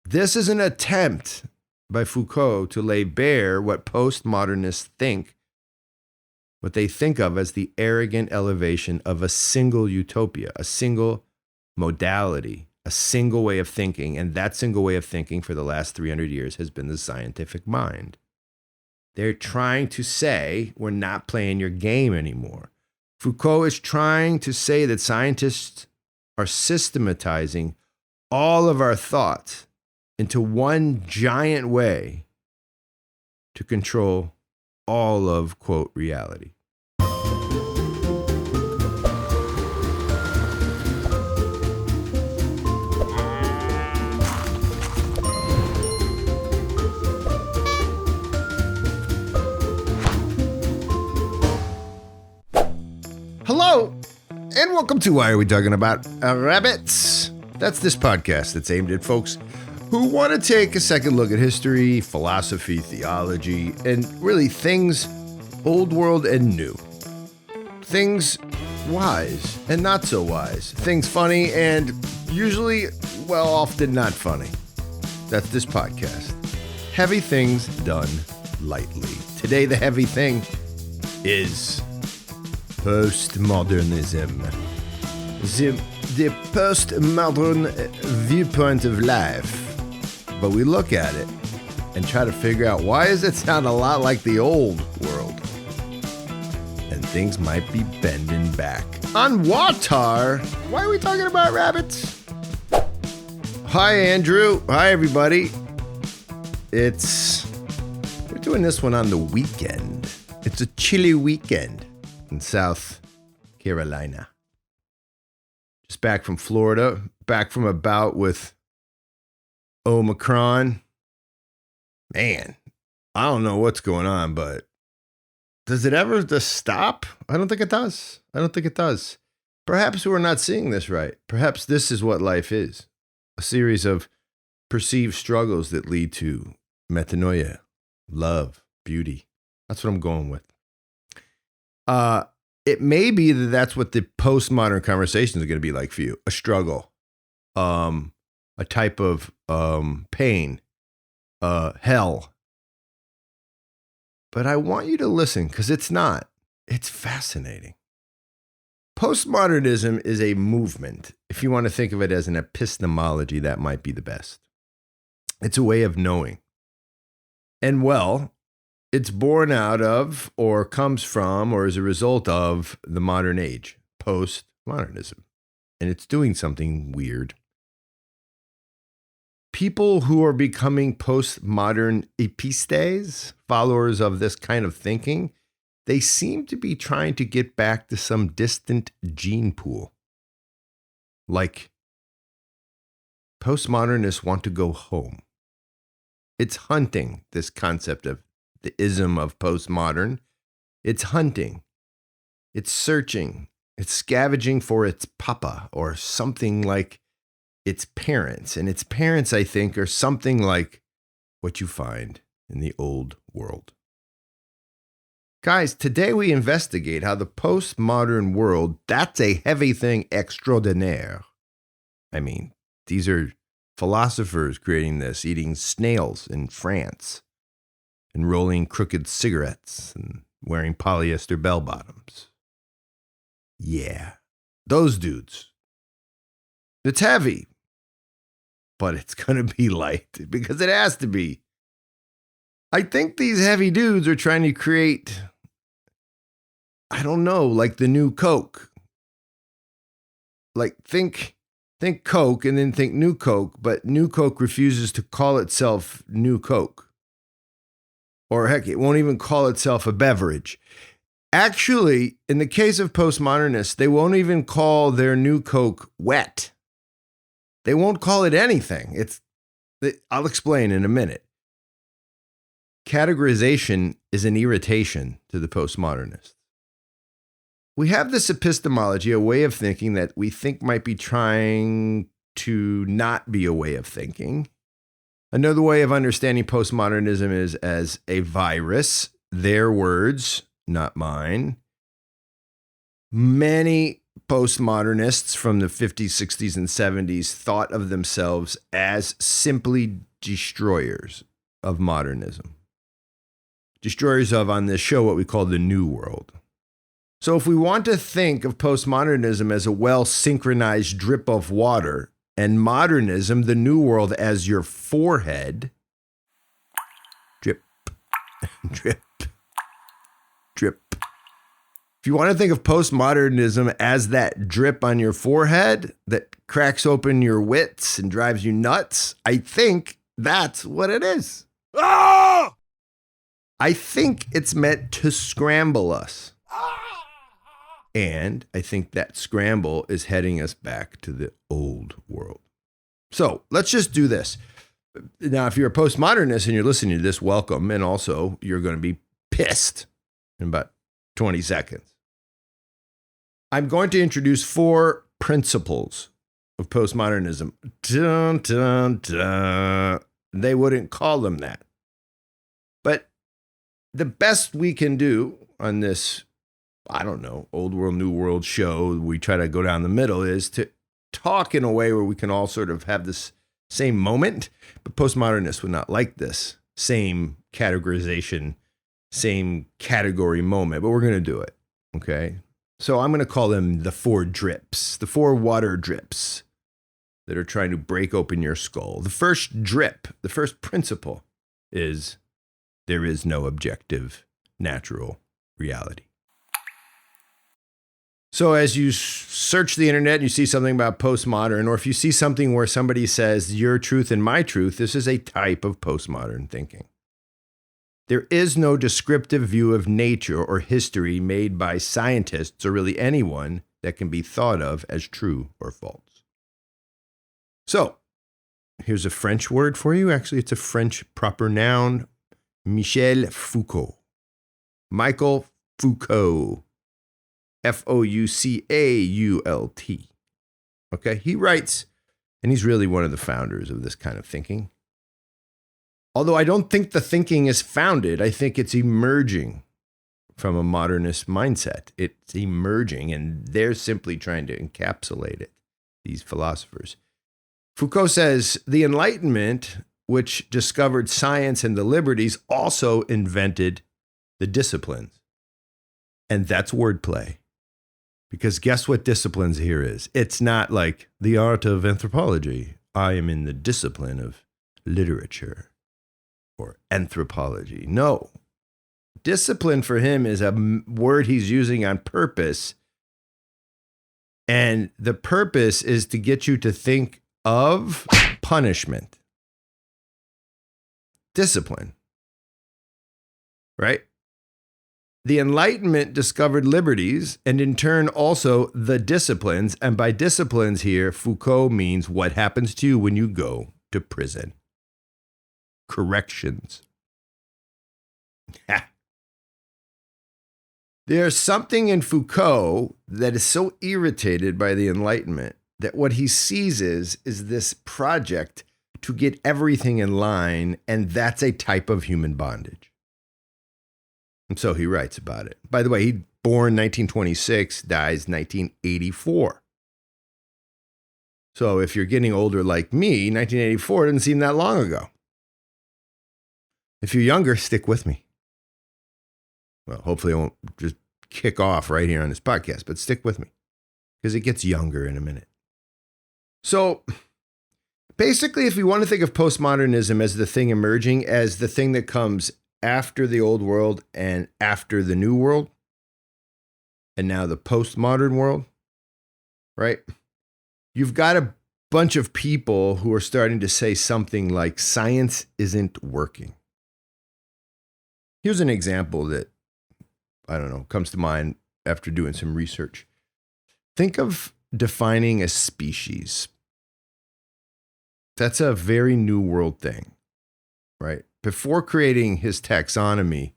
This is an attempt by Foucault to lay bare what postmodernists think, what they think of as the arrogant elevation of a single utopia, a single modality, a single way of thinking. And that single way of thinking for the last 300 years has been the scientific mind. They're trying to say, we're not playing your game anymore. Foucault is trying to say that scientists are systematizing all of our thoughts into one giant way to control all of, quote, reality. Hello, and welcome to Why Are We Talking About Rabbits? That's this podcast that's aimed at folks who want to take a second look at history, philosophy, theology, and really things old world and new. Things wise and not so wise. Things funny and usually, well, often not funny. That's this podcast. Heavy things done lightly. Today, the heavy thing is Postmodernism. The postmodern viewpoint of life. But we look at it and try to figure out, why does it sound a lot like the old world? And things might be bending back. On WAWTAR, why are we talking about rabbits? Hi, Andrew. Hi, everybody. We're doing this one on the weekend. It's a chilly weekend in South Carolina. Just back from Florida, back from a bout with Omicron. Man, I don't know what's going on, but does it ever just stop? I don't think it does. Perhaps we're not seeing this right. Perhaps this is what life is. A series of perceived struggles that lead to metanoia, love, beauty. That's what I'm going with. It may be that that's what the postmodern conversation is going to be like for you. A struggle, a type of pain, hell. But I want you to listen, because it's not. It's fascinating. Postmodernism is a movement. If you want to think of it as an epistemology, that might be the best. It's a way of knowing. And well, it's born out of, or comes from, or is a result of the modern age, postmodernism. And it's doing something weird. People who are becoming postmodern epistes, followers of this kind of thinking, they seem to be trying to get back to some distant gene pool. Like, postmodernists want to go home. It's hunting, this concept of the ism of postmodern. It's hunting. It's searching. It's scavenging for its papa, or something like its parents. And its parents, I think, are something like what you find in the old world. Guys, today we investigate how the postmodern world, that's a heavy thing extraordinaire. I mean, these are philosophers creating this, eating snails in France, and rolling crooked cigarettes, and wearing polyester bell-bottoms. Yeah, those dudes. It's heavy, but it's going to be light, because it has to be. I think these heavy dudes are trying to create, I don't know, like the new Coke. Like think Coke and then think New Coke, but New Coke refuses to call itself New Coke. Or heck, it won't even call itself a beverage. Actually, in the case of postmodernists, they won't even call their New Coke wet. They won't call it anything. I'll explain in a minute. Categorization is an irritation to the postmodernists. We have this epistemology, a way of thinking that we think might be trying to not be a way of thinking. Another way of understanding postmodernism is as a virus, their words, not mine. Many postmodernists from the 50s, 60s, and 70s thought of themselves as simply destroyers of modernism. Destroyers of, on this show, what we call the New World. So if we want to think of postmodernism as a well-synchronized drip of water, and modernism, the New World, as your forehead, drip, drip, drip. If you want to think of postmodernism as that drip on your forehead that cracks open your wits and drives you nuts, I think that's what it is. Ah! I think it's meant to scramble us. And I think that scramble is heading us back to the old world. So let's just do this. Now, if you're a postmodernist and you're listening to this, welcome. And also, you're going to be pissed in about 20 seconds. I'm going to introduce 4 principles of postmodernism. Dun, dun, dun. They wouldn't call them that. But the best we can do on this, I don't know, old world, new world show, we try to go down the middle, is to talk in a way where we can all sort of have this same moment. But postmodernists would not like this same categorization, same category moment, but we're going to do it. Okay. So I'm going to call them the 4 drips, the 4 water drips that are trying to break open your skull. The first drip, the first principle is there is no objective natural reality. So as you search the internet and you see something about postmodern, or if you see something where somebody says your truth and my truth, this is a type of postmodern thinking. There is no descriptive view of nature or history made by scientists or really anyone that can be thought of as true or false. So here's a French word for you. Actually, it's a French proper noun. Michel Foucault. Michael Foucault. Foucault. Okay, he writes, and he's really one of the founders of this kind of thinking. Although I don't think the thinking is founded, I think it's emerging from a modernist mindset. It's emerging, and they're simply trying to encapsulate it, these philosophers. Foucault says, the Enlightenment, which discovered science and the liberties, also invented the disciplines. And that's wordplay. Because guess what disciplines here is? It's not like the art of anthropology. I am in the discipline of literature or anthropology. No. Discipline for him is a word he's using on purpose. And the purpose is to get you to think of punishment. Discipline. Right? The Enlightenment discovered liberties and in turn also the disciplines. And by disciplines here, Foucault means what happens to you when you go to prison. Corrections. There's something in Foucault that is so irritated by the Enlightenment that what he sees is this project to get everything in line, and that's a type of human bondage. And so he writes about it. By the way, he born 1926, dies 1984. So if you're getting older like me, 1984 doesn't seem that long ago. If you're younger, stick with me. Well, hopefully I won't just kick off right here on this podcast, but stick with me because it gets younger in a minute. So basically, if we want to think of postmodernism as the thing emerging, as the thing that comes after the old world and after the new world, and now the postmodern world, right? You've got a bunch of people who are starting to say something like science isn't working. Here's an example that, I don't know, comes to mind after doing some research. Think of defining a species. That's a very new world thing, right? Before creating his taxonomy,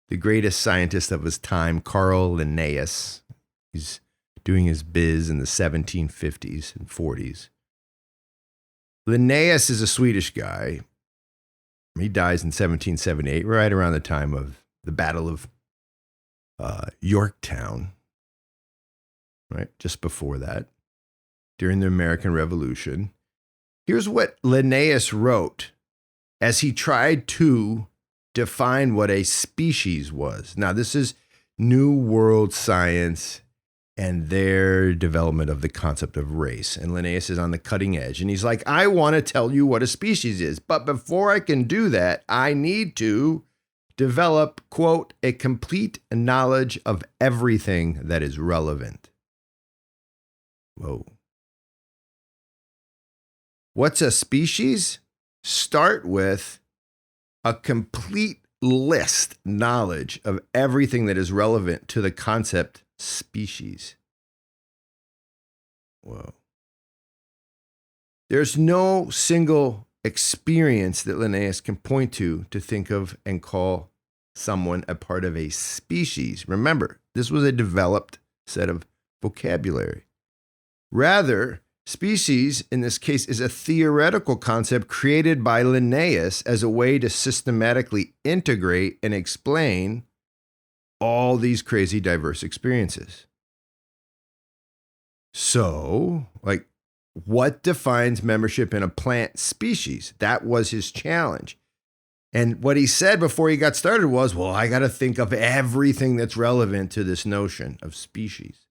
the greatest scientist of his time, Carl Linnaeus, he's doing his biz in the 1750s and 40s. Linnaeus is a Swedish guy. He dies in 1778, right around the time of the Battle of Yorktown. right? Just before that, during the American Revolution. Here's what Linnaeus wrote as he tried to define what a species was. Now, this is New World science and their development of the concept of race. And Linnaeus is on the cutting edge. And he's like, I want to tell you what a species is. But before I can do that, I need to develop, quote, a complete knowledge of everything that is relevant. Whoa. What's a species? Start with a complete list knowledge of everything that is relevant to the concept species. Whoa. There's no single experience that Linnaeus can point to think of and call someone a part of a species. Remember, this was a developed set of vocabulary. Rather, species, in this case, is a theoretical concept created by Linnaeus as a way to systematically integrate and explain all these crazy diverse experiences. So, what defines membership in a plant species? That was his challenge. And what he said before he got started was, well, I got to think of everything that's relevant to this notion of species.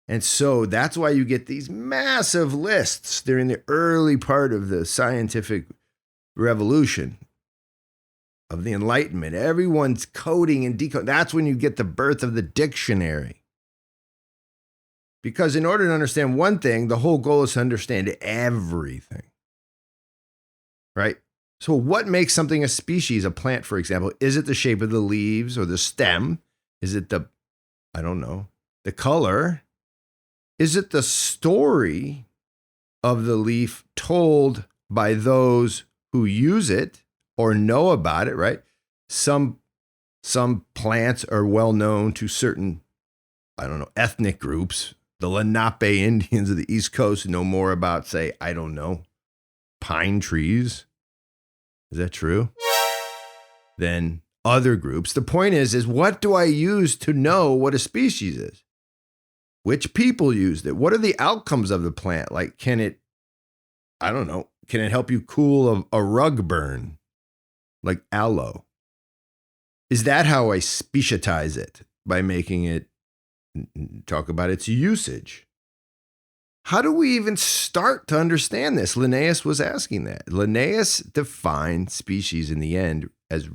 And so that's why you get these massive lists during the early part of the scientific revolution, of the Enlightenment. Everyone's coding and decoding. That's when you get the birth of the dictionary. Because in order to understand one thing, the whole goal is to understand everything. Right? So what makes something a species, a plant, for example? Is it the shape of the leaves or the stem? Is it the color? Is it the story of the leaf told by those who use it or know about it, right? Some plants are well known to certain, ethnic groups. The Lenape Indians of the East Coast know more about, say, pine trees. Is that true? Than other groups. The point is what do I use to know what a species is? Which people used it? What are the outcomes of the plant? Can it help you cool a rug burn? Like aloe. Is that how I speciatize it? By making it talk about its usage? How do we even start to understand this? Linnaeus was asking that. Linnaeus defined species in the end as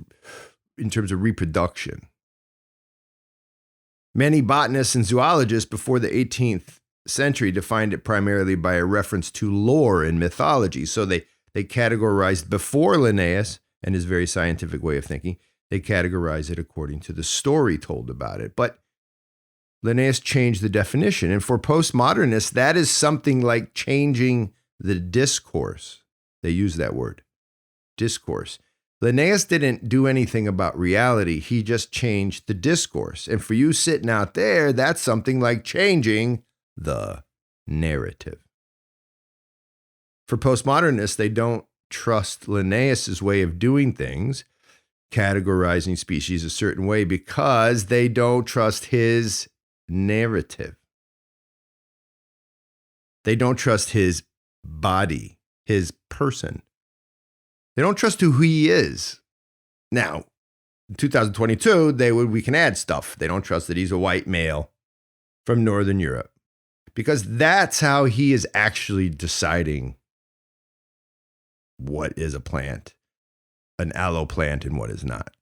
in terms of reproduction. Many botanists and zoologists before the 18th century defined it primarily by a reference to lore and mythology. So they categorized before Linnaeus and his very scientific way of thinking, they categorize it according to the story told about it. But Linnaeus changed the definition. And for postmodernists, that is something like changing the discourse. They use that word, discourse. Linnaeus didn't do anything about reality. He just changed the discourse. And for you sitting out there, that's something like changing the narrative. For postmodernists, they don't trust Linnaeus's way of doing things, categorizing species a certain way, because they don't trust his narrative. They don't trust his body, his person. They don't trust who he is. Now, in 2022, we can add stuff. They don't trust that he's a white male from Northern Europe, because that's how he is actually deciding what is a plant, an aloe plant, and what is not,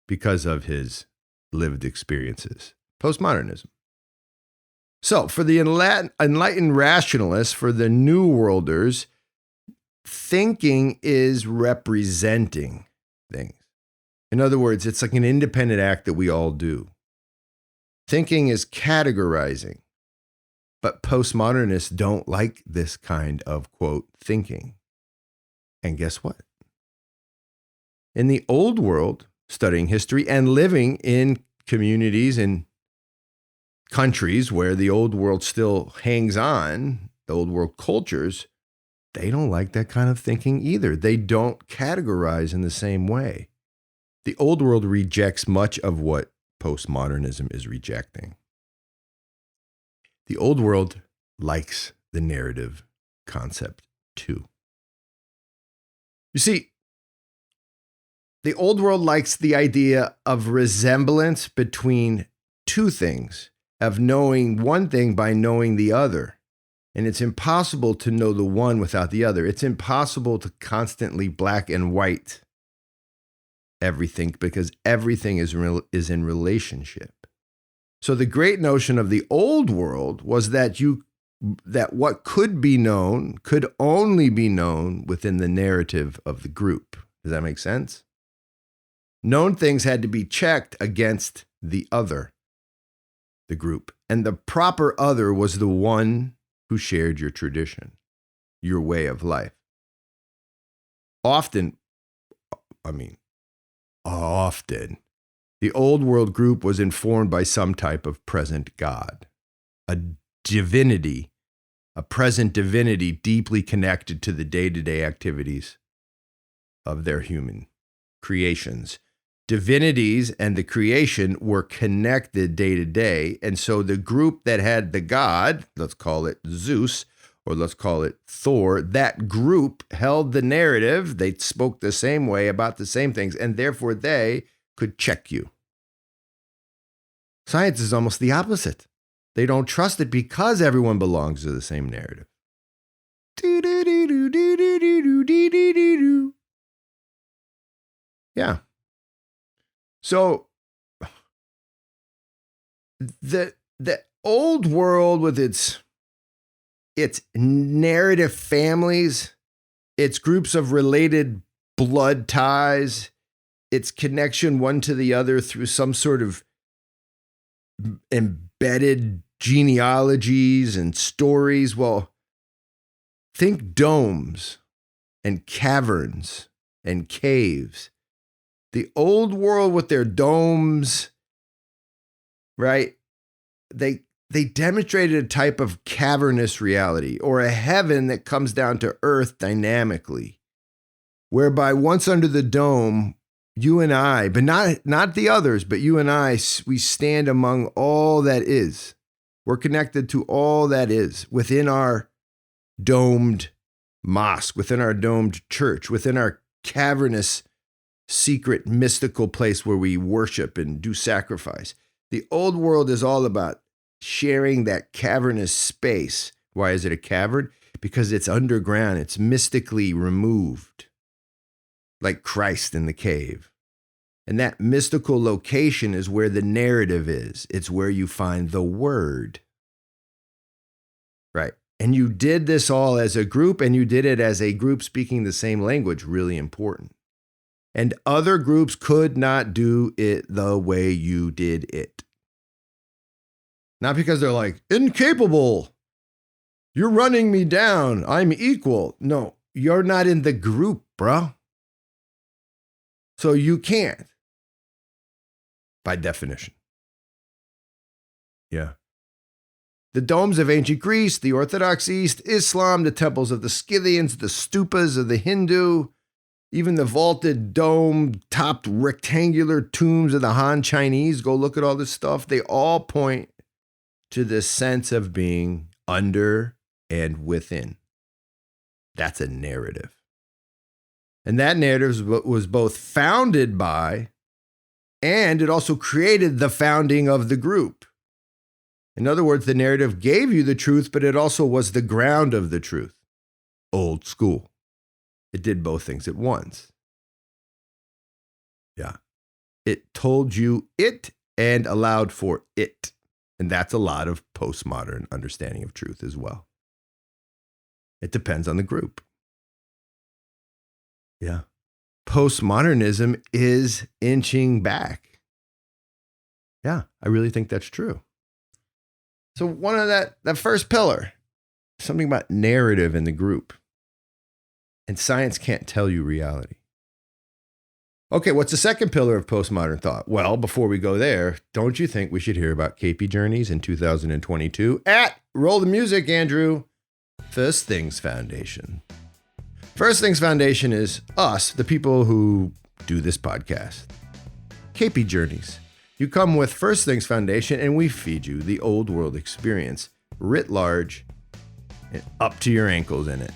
because of his lived experiences. Postmodernism. So for the enlightened rationalists, for the New Worlders, thinking is representing things. In other words, it's like an independent act that we all do. Thinking is categorizing. But postmodernists don't like this kind of, quote, thinking. And guess what? In the old world, studying history and living in communities and countries where the old world still hangs on, the old world cultures, they don't like that kind of thinking either. They don't categorize in the same way. The old world rejects much of what postmodernism is rejecting. The old world likes the narrative concept too. You see, the old world likes the idea of resemblance between two things, of knowing one thing by knowing the other. And it's impossible to know the one without the other. It's impossible to constantly black and white everything because everything is in relationship. So the great notion of the old world was that what could be known could only be known within the narrative of the group. Does that make sense? Known things had to be checked against the other, the group. And the proper other was the one who shared your tradition, your way of life. Often, the old world group was informed by some type of present God, a divinity, a present divinity deeply connected to the day-to-day activities of their human creations. Divinities and the creation were connected day to day. And so the group that had the god, let's call it Zeus, or let's call it Thor, that group held the narrative. They spoke the same way about the same things, and therefore they could check you. Science is almost the opposite. They don't trust it because everyone belongs to the same narrative. Yeah. So the old world with its narrative families, its groups of related blood ties, its connection one to the other through some sort of embedded genealogies and stories. Well, think domes and caverns and caves. The old world with their domes, right? They demonstrated a type of cavernous reality or a heaven that comes down to earth dynamically, whereby once under the dome, you and I, but not the others, but you and I, we stand among all that is. We're connected to all that is within our domed mosque, within our domed church, within our cavernous secret mystical place where we worship and do sacrifice. The old world is all about sharing that cavernous space. Why is it a cavern? Because it's underground. It's mystically removed, like Christ in the cave. And that mystical location is where the narrative is. It's where you find the word. Right. And you did this all as a group, and you did it as a group speaking the same language. Really important. And other groups could not do it the way you did it. Not because they're like, incapable. You're running me down. I'm equal. No, you're not in the group, bro. So you can't. By definition. Yeah. The domes of ancient Greece, the Orthodox East, Islam, the temples of the Scythians, the stupas of the Hindu, even the vaulted dome-topped rectangular tombs of the Han Chinese, go look at all this stuff. They all point to this sense of being under and within. That's a narrative. And that narrative was both founded by, and it also created the founding of the group. In other words, the narrative gave you the truth, but it also was the ground of the truth. Old school. It did both things at once. Yeah. It told you it and allowed for it. And that's a lot of postmodern understanding of truth as well. It depends on the group. Yeah. Postmodernism is inching back. Yeah, I really think that's true. So one of that first pillar, something about narrative in the group. And science can't tell you reality. Okay, what's the second pillar of postmodern thought? Well, before we go there, don't you think we should hear about KP Journeys in 2022 at Roll the Music, Andrew. First Things Foundation. First Things Foundation is us, the people who do this podcast. KP Journeys. You come with First Things Foundation and we feed you the old world experience writ large, and up to your ankles in it.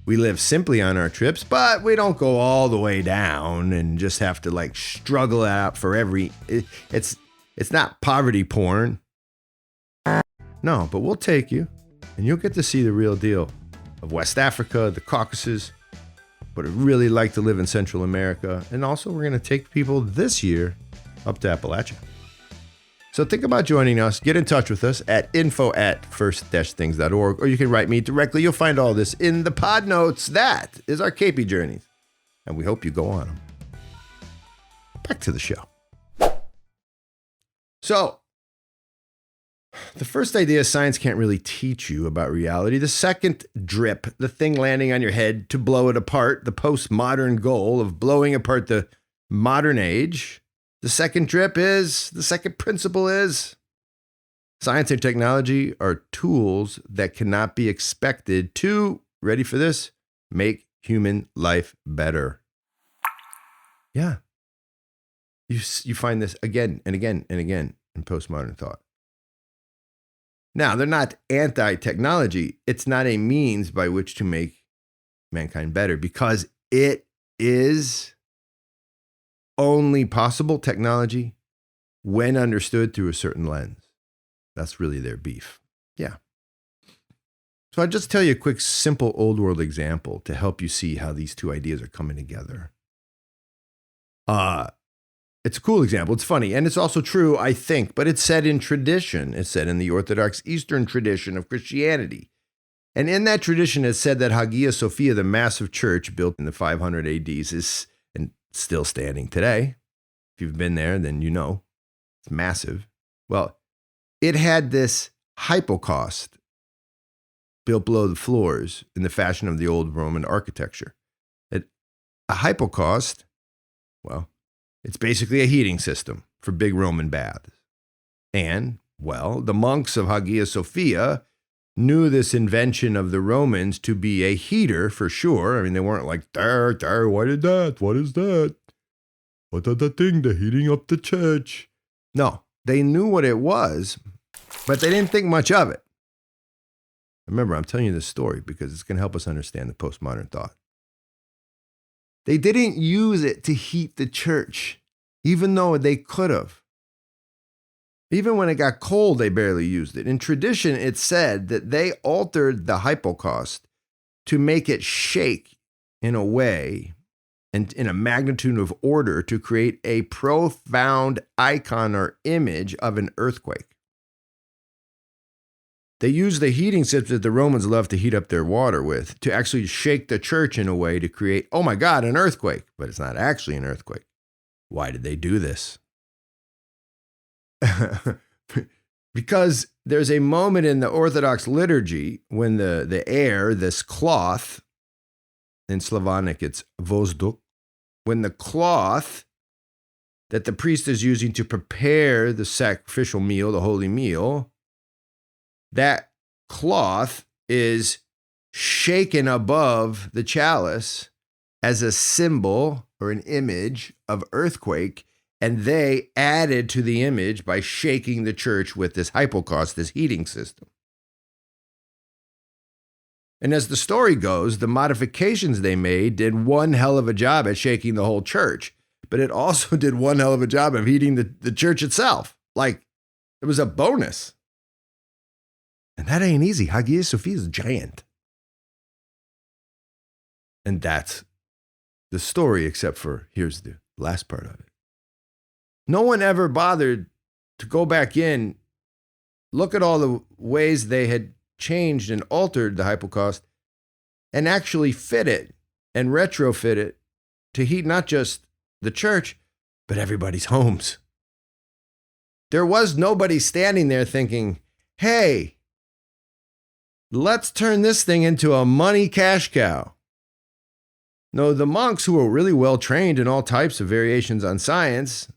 We live simply on our trips, but we don't go all the way down and just have to like struggle out for every. It's not poverty porn. No, but we'll take you, and you'll get to see the real deal of West Africa, the Caucasus, what it really like to live in Central America, and also we're going to take people this year up to Appalachia. So think about joining us. Get in touch with us at info@first-things.org, or you can write me directly. You'll find all this in the pod notes. That is our KP journeys, and we hope you go on them. Back to the show. So, the first idea is science can't really teach you about reality. The second drip, the thing landing on your head to blow it apart, the postmodern goal of blowing apart the modern age. The second principle is science and technology are tools that cannot be expected to, ready for this, make human life better. Yeah. You find this again and again and again in postmodern thought. Now, they're not anti-technology. It's not a means by which to make mankind better, because it is only possible technology when understood through a certain lens. That's really their beef. Yeah. So I'll just tell you a quick, simple old world example to help you see how these two ideas are coming together. It's a cool example. It's funny. And it's also true, I think, but it's said in tradition. It's said in the Orthodox Eastern tradition of Christianity. And in that tradition, it's said that Hagia Sophia, the massive church built in the 500 ADs, is still standing today. If you've been there, then you know. It's massive. Well, it had this hypocaust built below the floors in the fashion of the old Roman architecture. A hypocaust, well, it's basically a heating system for big Roman baths. And, well, the monks of Hagia Sophia knew this invention of the Romans to be a heater for sure. I mean, they weren't like, there, what is that? What is that? What is the thing? They're heating up the church. No, they knew what it was, but they didn't think much of it. Remember, I'm telling you this story because it's going to help us understand the postmodern thought. They didn't use it to heat the church, even though they could have. Even when it got cold, they barely used it. In tradition, it's said that they altered the hypocaust to make it shake in a way and in a magnitude of order to create a profound icon or image of an earthquake. They used the heating system that the Romans loved to heat up their water with to actually shake the church in a way to create, oh my God, an earthquake. But it's not actually an earthquake. Why did they do this? Because there's a moment in the Orthodox liturgy when the air, this cloth, in Slavonic it's vozduk, when the cloth that the priest is using to prepare the sacrificial meal, the holy meal, that cloth is shaken above the chalice as a symbol or an image of earthquake. And they added to the image by shaking the church with this hypocaust, this heating system. And as the story goes, the modifications they made did one hell of a job at shaking the whole church, but it also did one hell of a job of heating the church itself. Like, it was a bonus. And that ain't easy. Hagia Sophia is giant. And that's the story, except for, here's the last part of it. No one ever bothered to go back in, look at all the ways they had changed and altered the hypocaust, and actually fit it and retrofit it to heat not just the church, but everybody's homes. There was nobody standing there thinking, hey, let's turn this thing into a money cash cow. No, the monks, who were really well trained in all types of variations on science,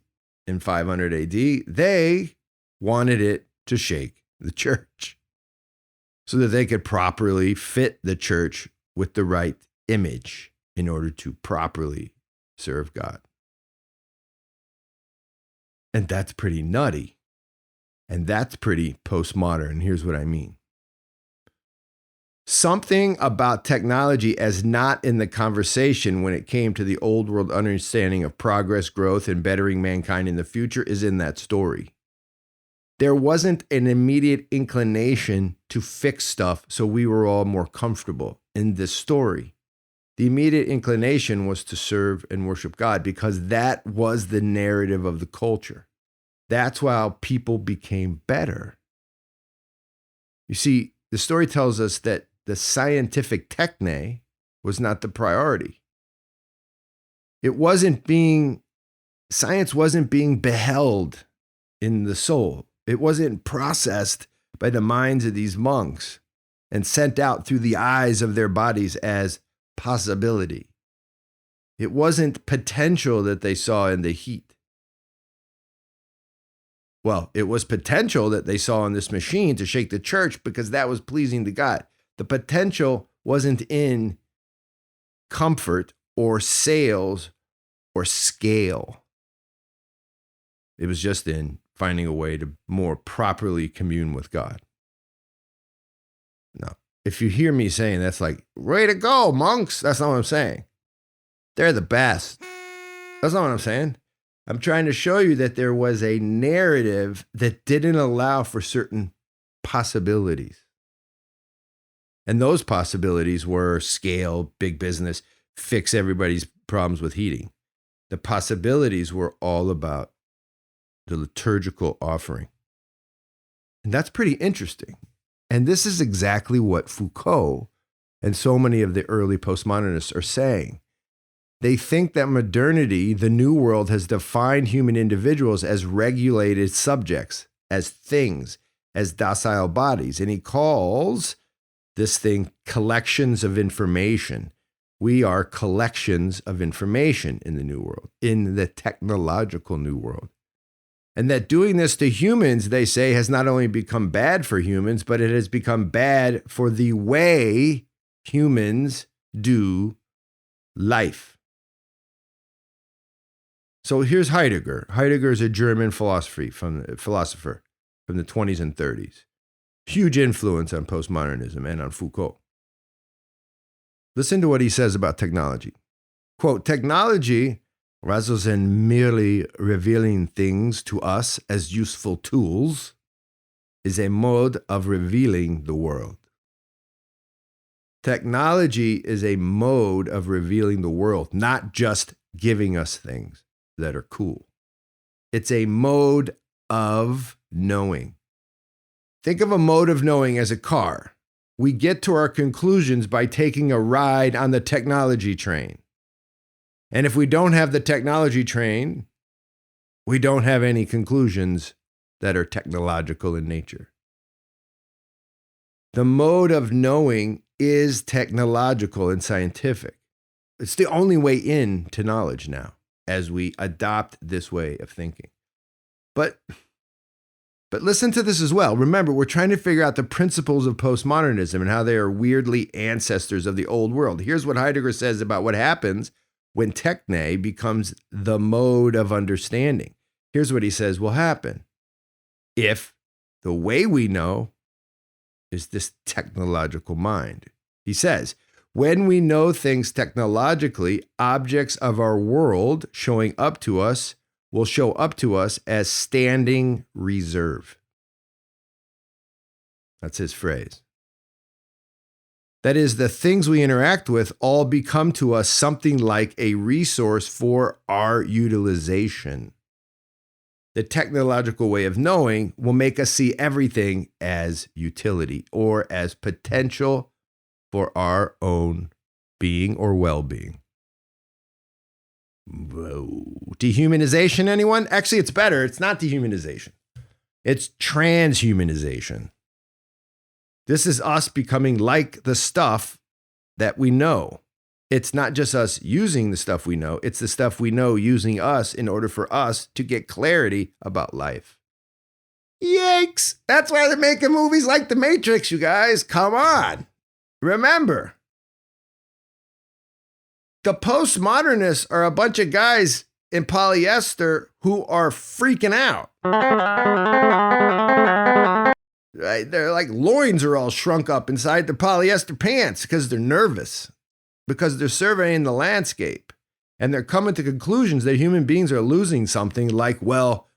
in 500 AD, they wanted it to shake the church so that they could properly fit the church with the right image in order to properly serve God. And that's pretty nutty. And that's pretty postmodern. Here's what I mean. Something about technology as not in the conversation when it came to the old world understanding of progress, growth, and bettering mankind in the future is in that story. There wasn't an immediate inclination to fix stuff so we were all more comfortable in this story. The immediate inclination was to serve and worship God because that was the narrative of the culture. That's how people became better. You see, the story tells us that the scientific techne was not the priority. Science wasn't being beheld in the soul. It wasn't processed by the minds of these monks and sent out through the eyes of their bodies as possibility. It wasn't potential that they saw in the heat. Well, it was potential that they saw in this machine to shake the church because that was pleasing to God. The potential wasn't in comfort or sales or scale. It was just in finding a way to more properly commune with God. Now, if you hear me saying that's like, way to go, monks, that's not what I'm saying. They're the best. That's not what I'm saying. I'm trying to show you that there was a narrative that didn't allow for certain possibilities. And those possibilities were scale, big business, fix everybody's problems with heating. The possibilities were all about the liturgical offering. And that's pretty interesting. And this is exactly what Foucault and so many of the early postmodernists are saying. They think that modernity, the new world, has defined human individuals as regulated subjects, as things, as docile bodies. And he calls this thing collections of information. We are collections of information in the new world, in the technological new world. And that doing this to humans, they say, has not only become bad for humans, but it has become bad for the way humans do life. So here's Heidegger. Heidegger is a German philosopher from the 20s and 30s. Huge influence on postmodernism and on Foucault. Listen to what he says about technology. Quote, technology, rather than merely revealing things to us as useful tools, is a mode of revealing the world. Technology is a mode of revealing the world, not just giving us things that are cool. It's a mode of knowing. Think of a mode of knowing as a car. We get to our conclusions by taking a ride on the technology train. And if we don't have the technology train, we don't have any conclusions that are technological in nature. The mode of knowing is technological and scientific. It's the only way in to knowledge now as we adopt this way of thinking. But listen to this as well. Remember, we're trying to figure out the principles of postmodernism and how they are weirdly ancestors of the old world. Here's what Heidegger says about what happens when techne becomes the mode of understanding. Here's what he says will happen if the way we know is this technological mind. He says, when we know things technologically, objects of our world showing up to us will show up to us as standing reserve. That's his phrase. That is, the things we interact with all become to us something like a resource for our utilization. The technological way of knowing will make us see everything as utility or as potential for our own being or well-being. Whoa. Dehumanization, anyone? Actually, it's better. It's not dehumanization. It's transhumanization. This is us becoming like the stuff that we know. It's not just us using the stuff we know. It's the stuff we know using us in order for us to get clarity about life. Yikes. That's why they're making movies like The Matrix, you guys. Come on. Remember, the postmodernists are a bunch of guys in polyester who are freaking out. Right? They're like loins are all shrunk up inside their polyester pants because they're nervous, because they're surveying the landscape. And they're coming to conclusions that human beings are losing something like, well,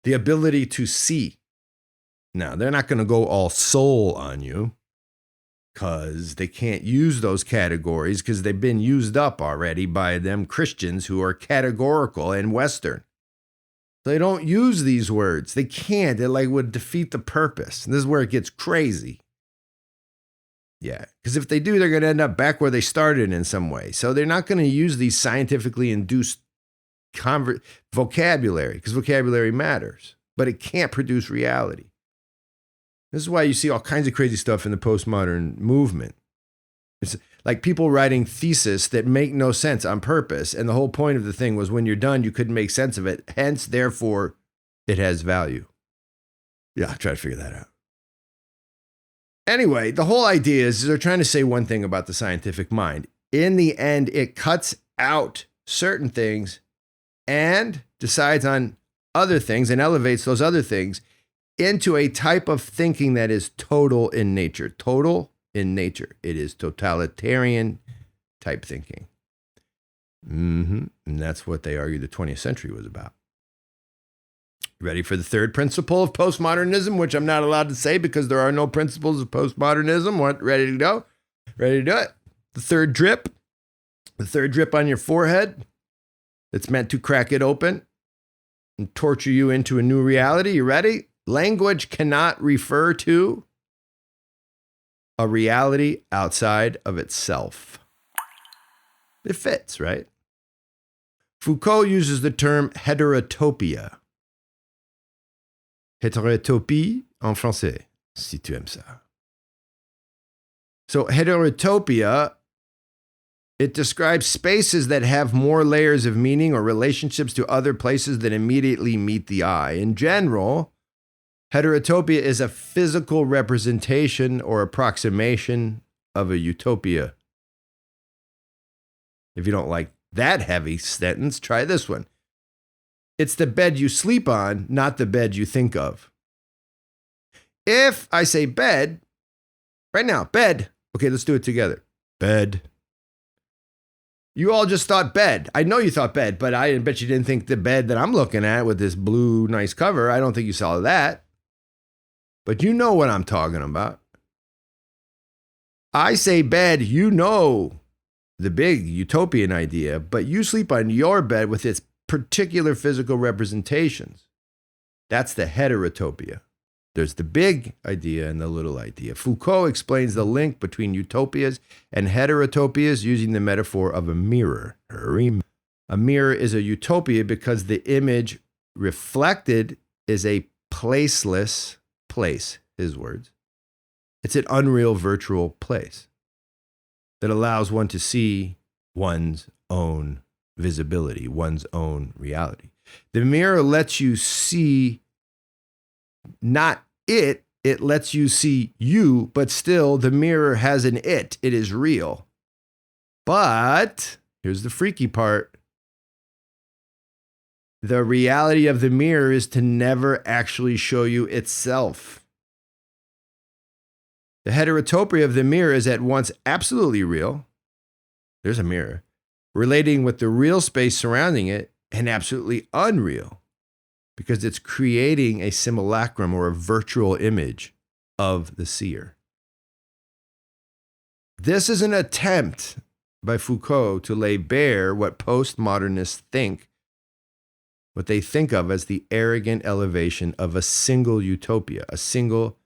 the ability to see. Now, they're not going to go all soul on you because they can't use those categories because they've been used up already by them Christians who are categorical and Western. They don't use these words. They can't. It would defeat the purpose. And this is where it gets crazy. Yeah, because if they do, they're going to end up back where they started in some way. So they're not going to use these scientifically induced vocabulary, because vocabulary matters, but it can't produce reality. This is why you see all kinds of crazy stuff in the postmodern movement. It's like people writing theses that make no sense on purpose. And the whole point of the thing was when you're done, you couldn't make sense of it. Hence, therefore, it has value. Yeah, try to figure that out. Anyway, the whole idea is they're trying to say one thing about the scientific mind. In the end, it cuts out certain things and decides on other things and elevates those other things into a type of thinking that is total in nature. Total in nature. It is totalitarian type thinking. And that's what they argue the 20th century was about. Ready for the third principle of postmodernism, which I'm not allowed to say because there are no principles of postmodernism. Ready to go? Ready to do it? The third drip on your forehead. It's meant to crack it open and torture you into a new reality. You ready? Language cannot refer to a reality outside of itself. It fits, right? Foucault uses the term heterotopia. Heterotopie en français, si tu aimes ça. So heterotopia, it describes spaces that have more layers of meaning or relationships to other places that immediately meet the eye. In general, heterotopia is a physical representation or approximation of a utopia. If you don't like that heavy sentence, try this one. It's the bed you sleep on, not the bed you think of. If I say bed, right now, bed. Okay, let's do it together. Bed. You all just thought bed. I know you thought bed, but I bet you didn't think the bed that I'm looking at with this blue nice cover. I don't think you saw that. But you know what I'm talking about. I say bed, you know the big utopian idea, but you sleep on your bed with its particular physical representations. That's the heterotopia. There's the big idea and the little idea. Foucault explains the link between utopias and heterotopias using the metaphor of a mirror. A mirror is a utopia because the image reflected is a placeless place, his words. It's an unreal virtual place that allows one to see one's own visibility, one's own reality. The mirror lets you see not it, it lets you see you, but still the mirror has an it. It is real. But here's the freaky part. The reality of the mirror is to never actually show you itself. The heterotopia of the mirror is at once absolutely real. There's a mirror. Relating with the real space surrounding it, and absolutely unreal because it's creating a simulacrum or a virtual image of the seer. This is an attempt by Foucault to lay bare what postmodernists think, what they think of as the arrogant elevation of a single utopia, a single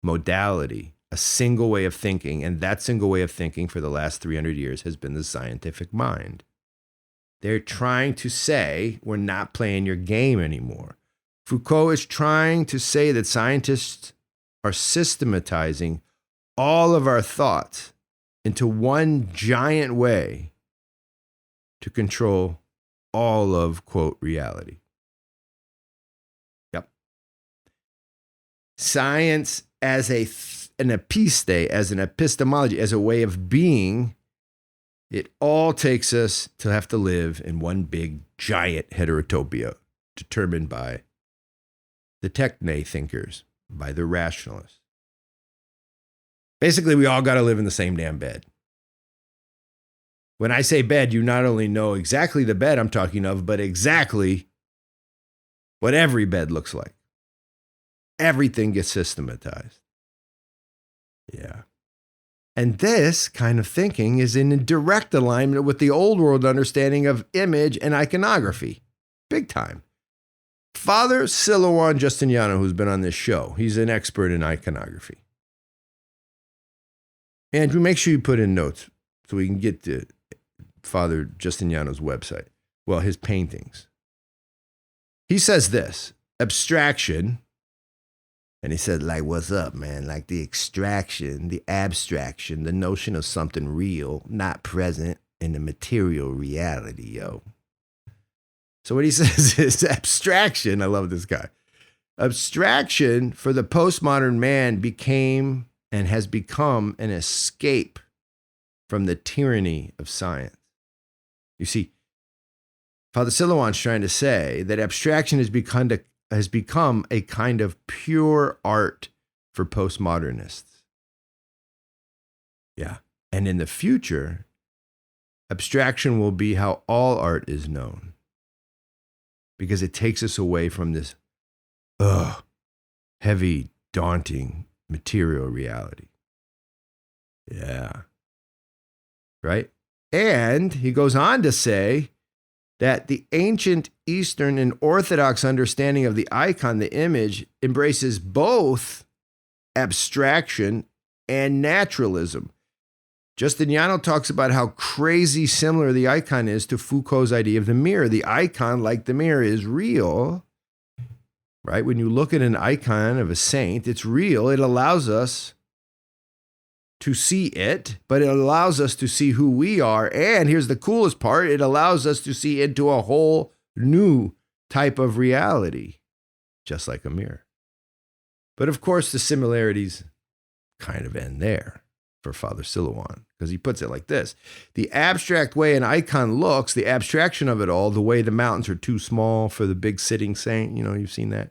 modality, a single way of thinking, and that single way of thinking for the last 300 years has been the scientific mind. They're trying to say, we're not playing your game anymore. Foucault is trying to say that scientists are systematizing all of our thoughts into one giant way to control all of, quote, reality. Yep. Science as an episte, as an epistemology, as a way of being, It all takes us to have to live in one big, giant heterotopia determined by the techne thinkers, by the rationalists. Basically, we all got to live in the same damn bed. When I say bed, you not only know exactly the bed I'm talking of, but exactly what every bed looks like. Everything gets systematized. Yeah. And this kind of thinking is in direct alignment with the old world understanding of image and iconography. Big time. Father Silouan Justiniano, who's been on this show, he's an expert in iconography. Andrew, make sure you put in notes so we can get to Father Justiniano's website. Well, his paintings. He says this, abstraction, and he said, like, what's up, man? Like the extraction, the abstraction, the notion of something real, not present in the material reality, yo. So what he says is abstraction, I love this guy. Abstraction for the postmodern man became and has become an escape from the tyranny of science. You see, Father Silouan's trying to say that abstraction has become a kind of pure art for postmodernists. Yeah. And in the future, abstraction will be how all art is known, because it takes us away from this heavy, daunting material reality. Yeah. Right? And he goes on to say that the ancient Eastern and Orthodox understanding of the icon, the image, embraces both abstraction and naturalism. Justiniano talks about how crazy similar the icon is to Foucault's idea of the mirror. The icon, like the mirror, is real, right? When you look at an icon of a saint, it's real. It allows us to see it, but it allows us to see who we are. And here's the coolest part. It allows us to see into a whole new type of reality, just like a mirror. But of course, the similarities kind of end there for Father Silouan, because he puts it like this. The abstract way an icon looks, the abstraction of it all, the way the mountains are too small for the big sitting saint, you know, you've seen that,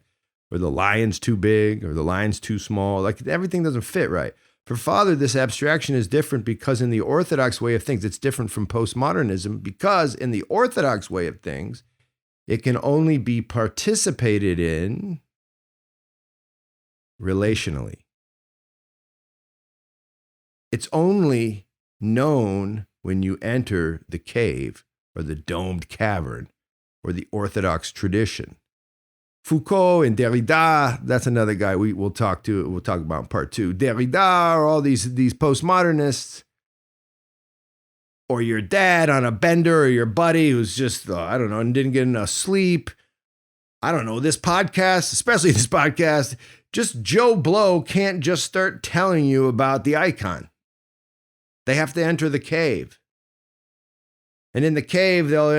or the lion's too big, or the lion's too small, like everything doesn't fit right. For Father, this abstraction is different because in the Orthodox way of things, it's different from postmodernism, because in the Orthodox way of things, it can only be participated in relationally. It's only known when you enter the cave or the domed cavern or the Orthodox tradition. Foucault and Derrida, that's another guy we'll talk about in part 2. Derrida or all these postmodernists, or your dad on a bender, or your buddy who's just, I don't know, and didn't get enough sleep. I don't know, this podcast, especially this podcast, just Joe Blow can't just start telling you about the icon. They have to enter the cave. And in the cave, they'll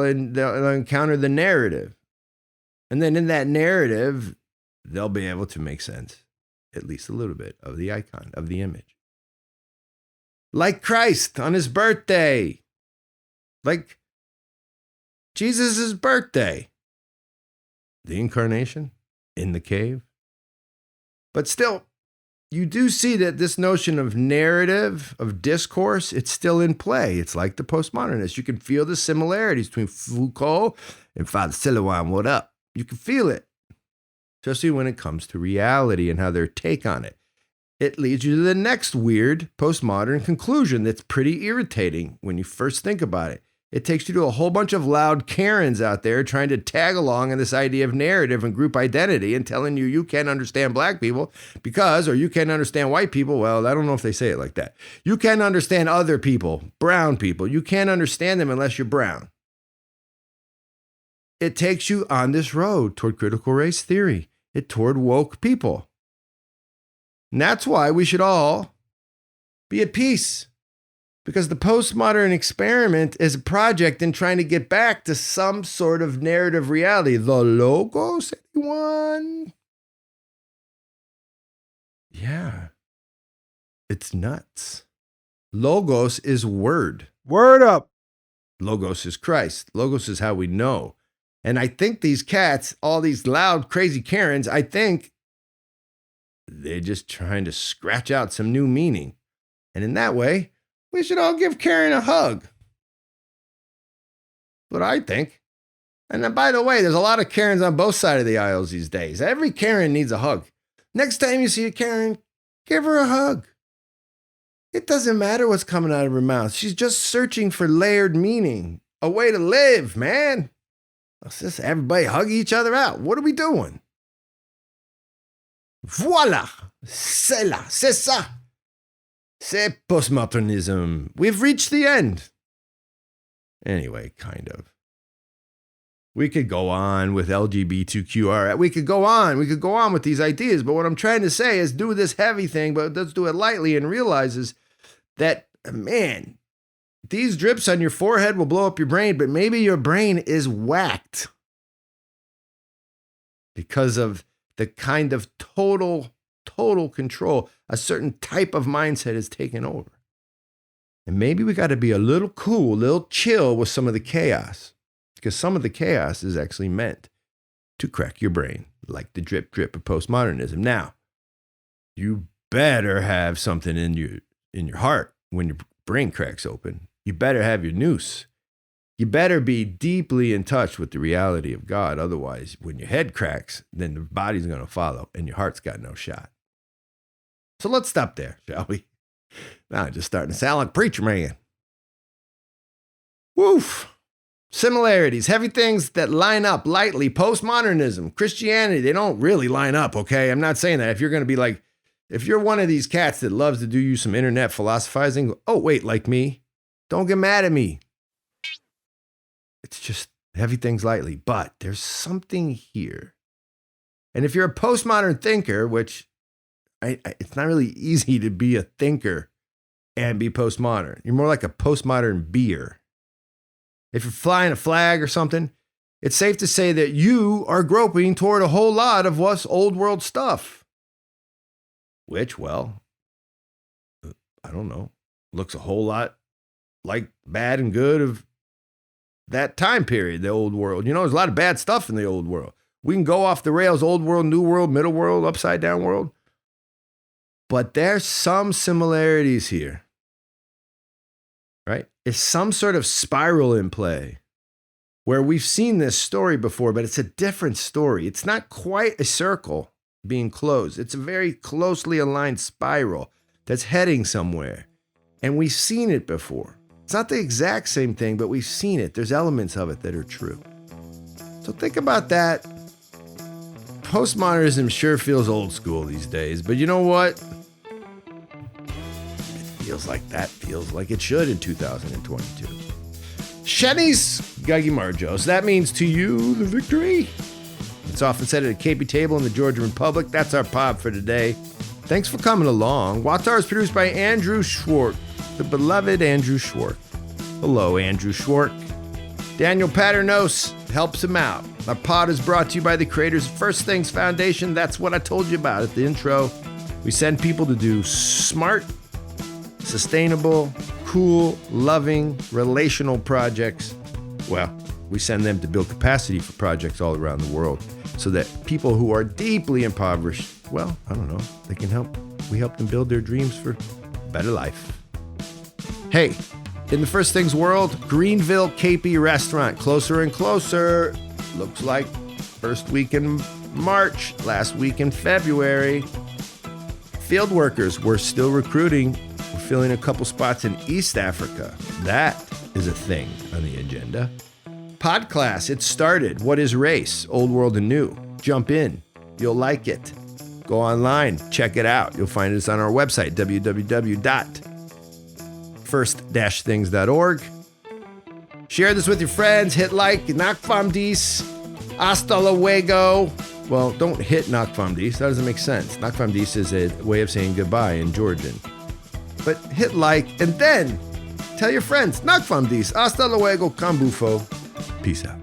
encounter the narrative. And then in that narrative, they'll be able to make sense, at least a little bit, of the icon, of the image. Like Christ on his birthday. Like Jesus' birthday. The incarnation in the cave. But still, you do see that this notion of narrative, of discourse, it's still in play. It's like the postmodernists. You can feel the similarities between Foucault and Father Silouan. What up? You can feel it, especially when it comes to reality and how their take on it. It leads you to the next weird postmodern conclusion that's pretty irritating when you first think about it. It takes you to a whole bunch of loud Karens out there trying to tag along in this idea of narrative and group identity and telling you can't understand black people because, or you can't understand white people. Well, I don't know if they say it like that. You can't understand other people, brown people. You can't understand them unless you're brown. It takes you on this road toward critical race theory, toward woke people. And that's why we should all be at peace. Because the postmodern experiment is a project in trying to get back to some sort of narrative reality. The logos, anyone? Yeah. It's nuts. Logos is word. Word up. Logos is Christ. Logos is how we know. And I think these cats, all these loud, crazy Karens, I think they're just trying to scratch out some new meaning. And in that way, we should all give Karen a hug. What I think. And then, by the way, there's a lot of Karens on both sides of the aisles these days. Every Karen needs a hug. Next time you see a Karen, give her a hug. It doesn't matter what's coming out of her mouth. She's just searching for layered meaning, a way to live, man. Let's just everybody hug each other out. What are we doing? Voila! C'est là, c'est ça. C'est postmodernism. We've reached the end. Anyway, kind of. We could go on with LGBTQR. We could go on with these ideas. But what I'm trying to say is do this heavy thing, but let's do it lightly and realizes that, man, these drips on your forehead will blow up your brain, but maybe your brain is whacked because of the kind of total control a certain type of mindset is taken over. And maybe we got to be a little cool, a little chill with some of the chaos, because some of the chaos is actually meant to crack your brain, like the drip of postmodernism. Now, you better have something in your heart when your brain cracks open. You better have your noose. You better be deeply in touch with the reality of God. Otherwise, when your head cracks, then the body's going to follow and your heart's got no shot. So let's stop there, shall we? Now I'm just starting to sound like Preacher Man. Woof. Similarities, heavy things that line up lightly. Postmodernism, Christianity, they don't really line up, okay? I'm not saying that. If you're going to be like, if you're one of these cats that loves to do you some internet philosophizing, oh, wait, like me, don't get mad at me. It's just heavy things lightly, but there's something here. And if you're a postmodern thinker, which it's not really easy to be a thinker and be postmodern. You're more like a postmodern beer. If you're flying a flag or something, it's safe to say that you are groping toward a whole lot of what's old world stuff. Which, well, I don't know, looks a whole lot like bad and good of that time period, the old world. You know, there's a lot of bad stuff in the old world. We can go off the rails, old world, new world, middle world, upside down world. But there's some similarities here, right? It's some sort of spiral in play where we've seen this story before, but it's a different story. It's not quite a circle being closed. It's a very closely aligned spiral that's heading somewhere. And we've seen it before. It's not the exact same thing, but we've seen it. There's elements of it that are true. So think about that. Postmodernism sure feels old school these days, but you know what? Feels like it should in 2022. Sheni's Gagi Marjos. That means to you the victory. It's often said at a KP table in the Georgian Republic. That's our pod for today. Thanks for coming along. WAWTAR is produced by Andrew Schwartz, the beloved Andrew Schwartz. Hello, Andrew Schwartz. Daniel Paternos helps him out. Our pod is brought to you by the creators of First Things Foundation. That's what I told you about at the intro. We send people to do smart, sustainable, cool, loving, relational projects. Well, we send them to build capacity for projects all around the world so that people who are deeply impoverished, well, I don't know, they can help. We help them build their dreams for a better life. Hey, in the First Things world, Greenville KP restaurant, closer and closer. Looks like first week in March, last week in February. Field workers, we're still recruiting. We're filling a couple spots in East Africa. That is a thing on the agenda. Pod class, it started. What is race? Old world and new. Jump in. You'll like it. Go online. Check it out. You'll find us on our website, www.first-things.org. Share this with your friends. Hit like. Nakfamdis. Hasta luego. Well, don't hit Nakfamdis. That doesn't make sense. Nakfamdis is a way of saying goodbye in Georgian. But hit like and then tell your friends. Nakfamdis. Hasta luego. Kambufo. Peace out.